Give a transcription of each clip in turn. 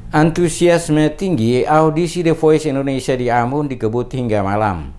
Antusiasme tinggi audisi The Voice Indonesia di Ambon dikebut hingga malam.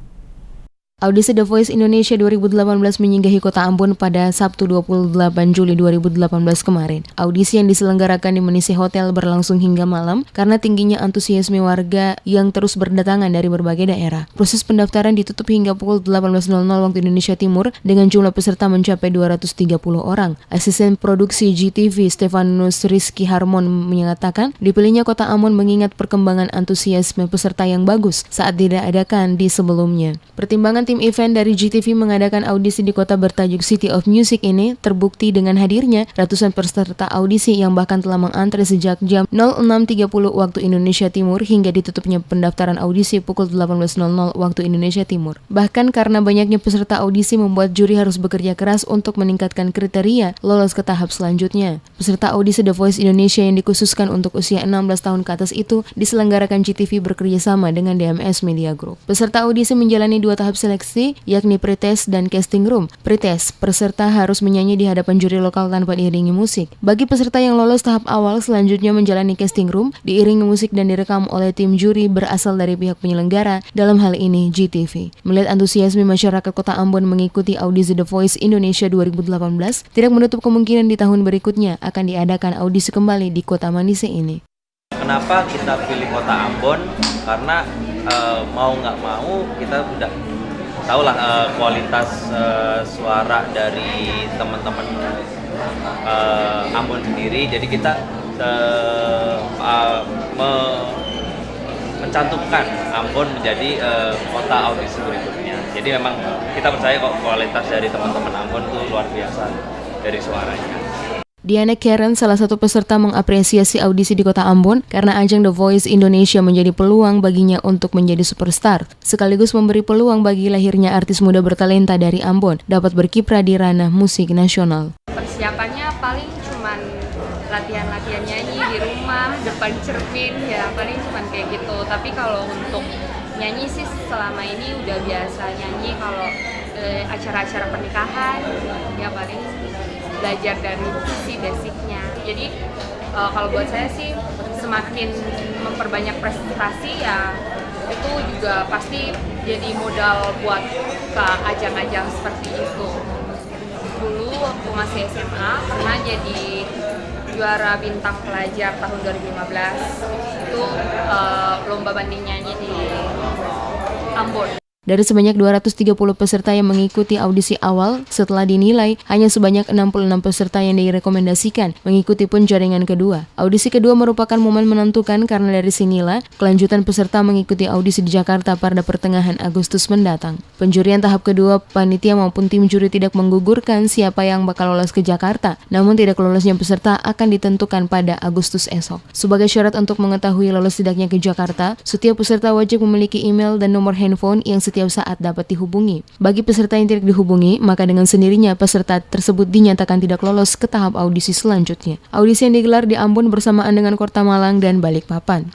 Audisi The Voice Indonesia 2018 menyinggahi kota Ambon pada Sabtu 28 Juli 2018 kemarin. Audisi yang diselenggarakan di Menisi Hotel berlangsung hingga malam karena tingginya antusiasme warga yang terus berdatangan dari berbagai daerah. Proses pendaftaran ditutup hingga pukul 18.00 waktu Indonesia Timur dengan jumlah peserta mencapai 230 orang. Asisten produksi GTV Stefanus Rizky Harmon menyatakan dipilihnya kota Ambon mengingat perkembangan antusiasme peserta yang bagus saat tidak adakan di sebelumnya. Pertimbangan tim event dari GTV mengadakan audisi di kota bertajuk City of Music ini terbukti dengan hadirnya ratusan peserta audisi yang bahkan telah mengantre sejak jam 06.30 waktu Indonesia Timur hingga ditutupnya pendaftaran audisi pukul 18.00 waktu Indonesia Timur. Bahkan karena banyaknya peserta audisi membuat juri harus bekerja keras untuk meningkatkan kriteria lolos ke tahap selanjutnya. Peserta audisi The Voice Indonesia yang dikhususkan untuk usia 16 tahun ke atas itu diselenggarakan GTV bekerjasama dengan DMS Media Group. Peserta audisi menjalani 2 tahap seleksi yakni pretest dan casting room. Pretest, peserta harus menyanyi di hadapan juri lokal tanpa diiringi musik. Bagi peserta yang lolos tahap awal, selanjutnya menjalani casting room, diiringi musik dan direkam oleh tim juri berasal dari pihak penyelenggara, dalam hal ini GTV. Melihat antusiasme masyarakat kota Ambon mengikuti audisi The Voice Indonesia 2018, tidak menutup kemungkinan di tahun berikutnya akan diadakan audisi kembali di kota Manise ini. Kenapa kita pilih kota Ambon? Karena mau nggak mau kita udah tahulah kualitas suara dari teman-teman Ambon sendiri. Jadi kita mencantumkan Ambon menjadi kota audisi berikutnya. Jadi memang kita percaya kok kualitas dari teman-teman Ambon itu luar biasa dari suaranya. Diana Karen, salah satu peserta, mengapresiasi audisi di kota Ambon karena ajang The Voice Indonesia menjadi peluang baginya untuk menjadi superstar, sekaligus memberi peluang bagi lahirnya artis muda bertalenta dari Ambon dapat berkiprah di ranah musik nasional. Persiapannya paling cuman latihan-latihan nyanyi di rumah, depan cermin, ya paling cuman kayak gitu. Tapi kalau untuk nyanyi sih selama ini udah biasa nyanyi kalau acara-acara pernikahan, ya paling belajar dari si basicnya. Jadi kalau buat saya sih semakin memperbanyak prestasi ya itu juga pasti jadi modal buat ke ajang-ajang seperti itu. Dulu waktu masih SMA pernah jadi juara bintang pelajar tahun 2015 itu lomba banding nyanyi di Ambon. Dari sebanyak 230 peserta yang mengikuti audisi awal, setelah dinilai, hanya sebanyak 66 peserta yang direkomendasikan mengikuti penjaringan kedua. Audisi kedua merupakan momen menentukan karena dari sinilah kelanjutan peserta mengikuti audisi di Jakarta pada pertengahan Agustus mendatang. Penjurian tahap kedua, panitia maupun tim juri tidak menggugurkan siapa yang bakal lolos ke Jakarta, namun tidak lolosnya peserta akan ditentukan pada Agustus esok. Sebagai syarat untuk mengetahui lolos tidaknya ke Jakarta, setiap peserta wajib memiliki email dan nomor handphone yang setiap saat dapat dihubungi. Bagi peserta yang tidak dihubungi, maka dengan sendirinya peserta tersebut dinyatakan tidak lolos ke tahap audisi selanjutnya. Audisi yang digelar di Ambon bersamaan dengan Kota Malang dan Balikpapan.